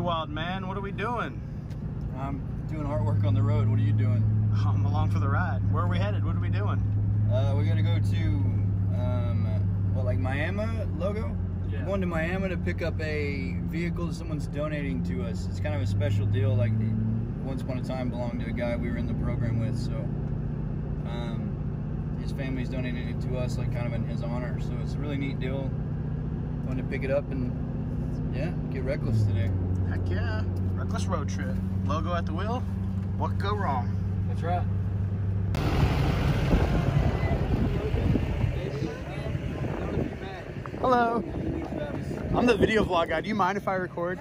Wild Man. What are we doing? I'm doing artwork on the road. What are you doing? I'm along for the ride. Where are we headed? What are we doing? We gotta go to, like Miami logo? Yeah. We're going to Miami to pick up a vehicle that someone's donating to us. It's kind of a special deal. Like, once upon a time belonged to a guy we were in the program with, so his family's donated it to us, like kind of in his honor. So it's a really neat deal. Going to pick it up and, yeah, get reckless today. Heck yeah. Reckless road trip. Logo at the wheel. What could go wrong? That's right. Hello. I'm the video vlog guy. Do you mind if I record?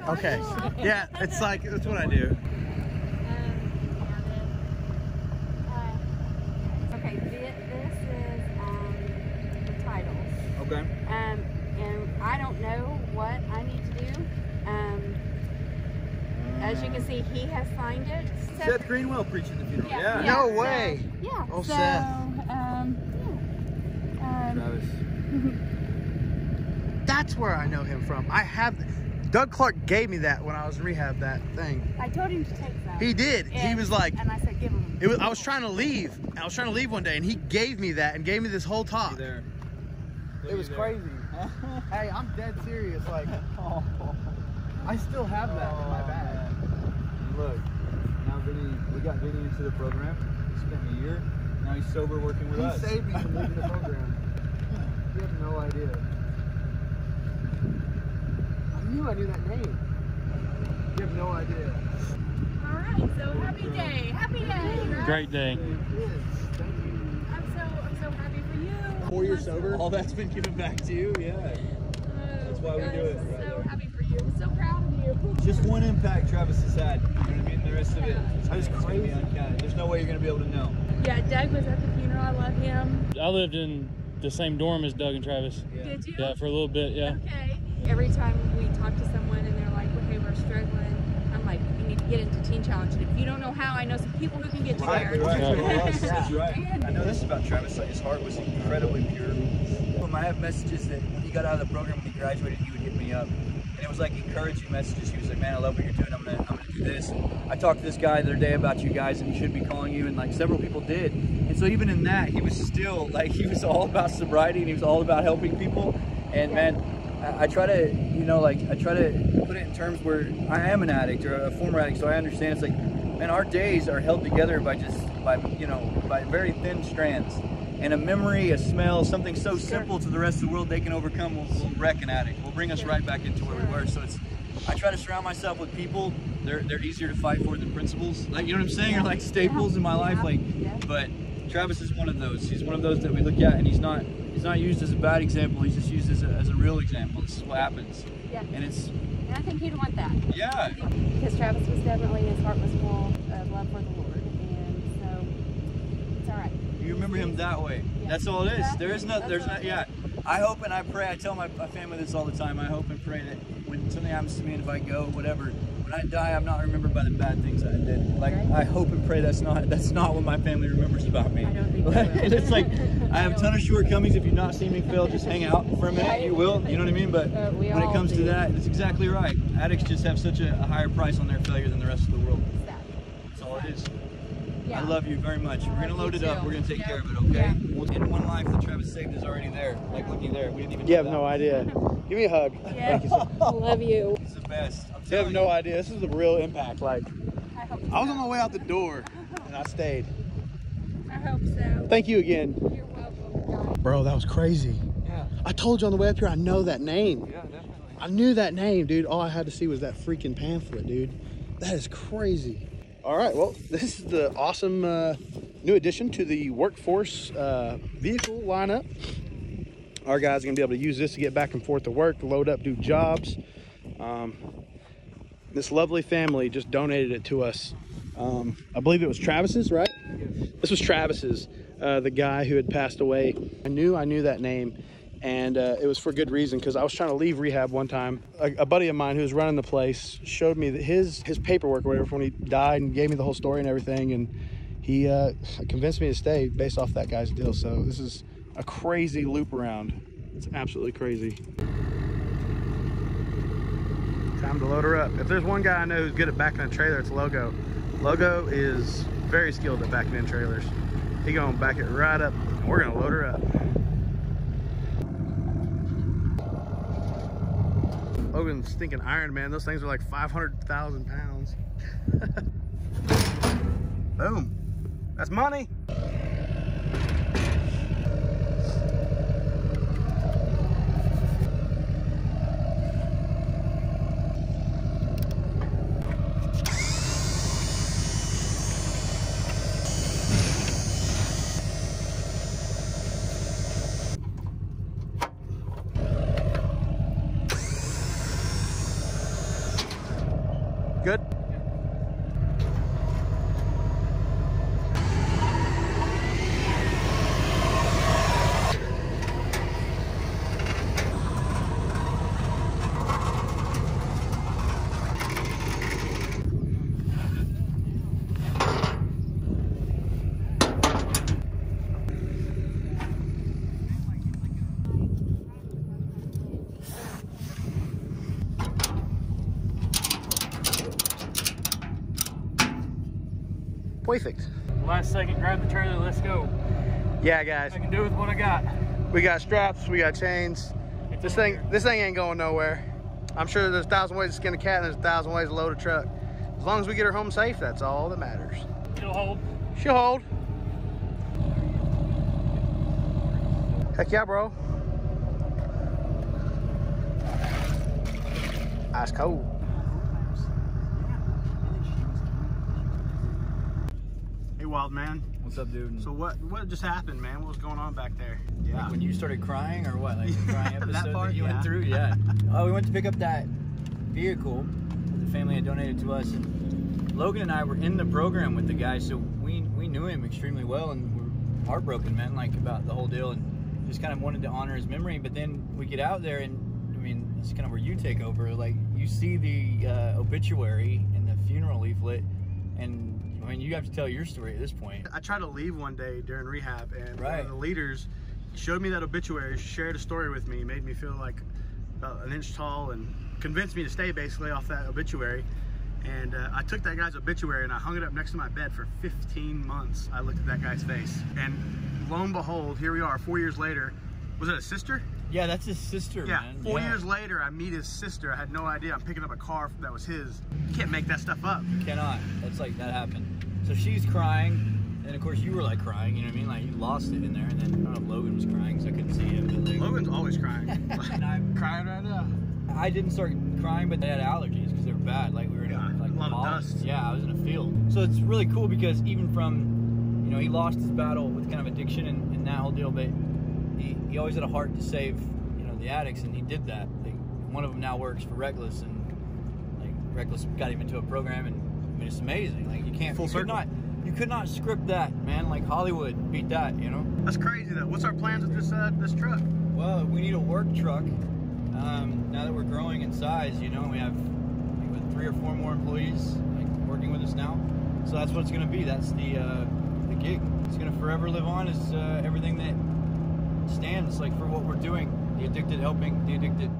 Okay. Yeah, it's like, that's what I do. Okay, this is the titles. Okay. And I don't know what I need to do. As you can see, he has signed it. Seth Greenwell preaching the funeral. Yeah. No way. Yeah. Oh, so, Seth. Travis. That's where I know him from. I have, Doug Clark gave me that when I was in rehab, that thing. I told him to take that. He did. He was like, and I said, give him. I was trying to leave. I was trying to leave one day, and he gave me that and gave me this whole talk. There. It was crazy. Hey, I'm dead serious. Like, I still have that in my bag. And look, now we got Vinny into the program. He spent a year. Now he's sober working with us. He saved me from leaving the program. You have no idea. I knew that name. You have no idea. All right, so happy day. Happy day. Right? Great day. It is. Thank you. I'm so happy for you. 4 years sober. All that's been given back to you, yeah. That's why we do it. I'm so happy for you. So proud of you. Just one impact Travis has had. You know what I mean? The rest of it, it's gonna be uncounted. There's no way you're gonna be able to know. Yeah, Doug was at the funeral. I love him. I lived in the same dorm as Doug and Travis. Did you? Yeah, for a little bit, yeah. Okay. Every time we talk to someone and they're like, okay, we're struggling, I'm like, you need to get into Teen Challenge. And if you don't know how, I know some people who can get you there. That's right. I know this about Travis. Like, his heart was incredibly pure. I have messages that when he got out of the program, when he graduated, he would hit me up. And it was like encouraging messages. He was like, man, I love what you're doing. I'm gonna do this. And I talked to this guy the other day about you guys, and he should be calling you. And like several people did. And so even in that, he was still like, he was all about sobriety and he was all about helping people. And man, I try to, I try to put it in terms where I am an addict or a former addict, so I understand. It's like, man, our days are held together by very thin strands. And a memory, a smell, something so simple to the rest of the world they can overcome will wreck an addict. Will bring us right back into where we were. So I try to surround myself with people. They're easier to fight for than principles. Like, you know what I'm saying? Or like staples in my life. But Travis is one of those. He's one of those that we look at, and he's not used as a bad example. He's just used as a real example. This is what happens. Yeah. And I think he'd want that. Yeah. Because Travis was definitely, his heart was full of love for the Lord. And so, it's all right. You remember him that way. Yeah. That's all it is. Exactly. There's no, yeah. I hope and I pray, I tell my family this all the time, I hope and pray that when something happens to me and if I go, whatever, when I die, I'm not remembered by the bad things I did. Like, right. I hope and pray that's not what my family remembers about me. I don't think they will. It's like, I have a ton of shortcomings. If you've not seen me fail, just hang out for a minute. You will, you know what I mean? But when it comes to that, it's exactly right. Addicts just have such a higher price on their failure than the rest of the world. That's all it is. Yeah. I love you very much. We're going to load it up. We're going to take care of it, okay? Yeah. In one life that Travis saved is already there. Like, looky there. We didn't even You have no idea. Give me a hug. Yeah. Thank you so much. Love you. It's the best. You have no idea. This is a real impact. Like, I hope so. I was on my way out the door, and I stayed. I hope so. Thank you again. You're welcome. Bro, that was crazy. Yeah. I told you on the way up here, I know that name. Yeah, definitely. I knew that name, dude. All I had to see was that freaking pamphlet, dude. That is crazy. All right, well, this is the awesome new addition to the workforce vehicle lineup. Our guys are gonna be able to use this to get back and forth to work, load up, do jobs. This lovely family just donated it to us. I believe it was Travis's, right? This was Travis's, the guy who had passed away. I knew that name. And it was for good reason, because I was trying to leave rehab one time. A buddy of mine who was running the place showed me that his paperwork or whatever when he died, and gave me the whole story and everything. And he convinced me to stay based off that guy's deal. So this is a crazy loop around. It's absolutely crazy. Time to load her up. If there's one guy I know who's good at backing a trailer, it's Logo. Logo is very skilled at backing in trailers. He gonna back it right up, and we're gonna load her up. Logan's stinking Iron Man. Those things are like 500,000 pounds. Boom. That's money. Good. Perfect. Last second, grab the trailer, let's go. Yeah, guys. I can do with what I got. We got straps, we got chains. This thing ain't going nowhere. I'm sure there's 1,000 ways to skin a cat and there's 1,000 ways to load a truck. As long as we get her home safe, that's all that matters. She'll hold. She'll hold. Heck yeah, bro. Ice cold. Hey, wild man. What's up, dude? So what just happened, man? What was going on back there? Yeah. Like when you started crying or what? Like the crying episode That part, you yeah. went through? Yeah. We went to pick up that vehicle that the family had donated to us, and Logan and I were in the program with the guy, so we knew him extremely well, and we're heartbroken, man, like about the whole deal, and just kind of wanted to honor his memory. But then we get out there, and I mean, it's kind of where you take over. Like you see the obituary and the funeral leaflet, and I mean, you have to tell your story at this point. I tried to leave one day during rehab, and Right. one of the leaders showed me that obituary, shared a story with me, made me feel like an inch tall, and convinced me to stay basically off that obituary. And I took that guy's obituary and I hung it up next to my bed for 15 months. I looked at that guy's face, and lo and behold, here we are 4 years later. Was it a sister? Yeah, that's his sister, Yeah, man. 4 years later, I meet his sister. I had no idea. I'm picking up a car that was his. You can't make that stuff up. Cannot. That's like, that happened. So she's crying, and of course you were like crying, you know what I mean? Like you lost it in there, and then I don't know if Logan was crying, so I couldn't see him. But like, Logan's always crying. and I'm Crying right now. I didn't start crying, but they had allergies because they were bad. Like we were in Yeah, like a lot of pollen. dust. Yeah, I was in a field. So it's really cool because even from, you know, he lost his battle with kind of addiction and that whole deal, but he always had a heart to save, you know, the addicts, and he did that. Like, one of them now works for Reckless, and like Reckless got him into a program, and I mean it's amazing. Like you could not script that, man. Like Hollywood beat that, you know. That's crazy though. What's our plans with this truck? Well, we need a work truck. Now that we're growing in size, you know, we have 3 or 4 more employees like working with us now. So that's what it's going to be. That's the gig. It's going to forever live on as everything that stands like for what we're doing. The addicted helping the addicted.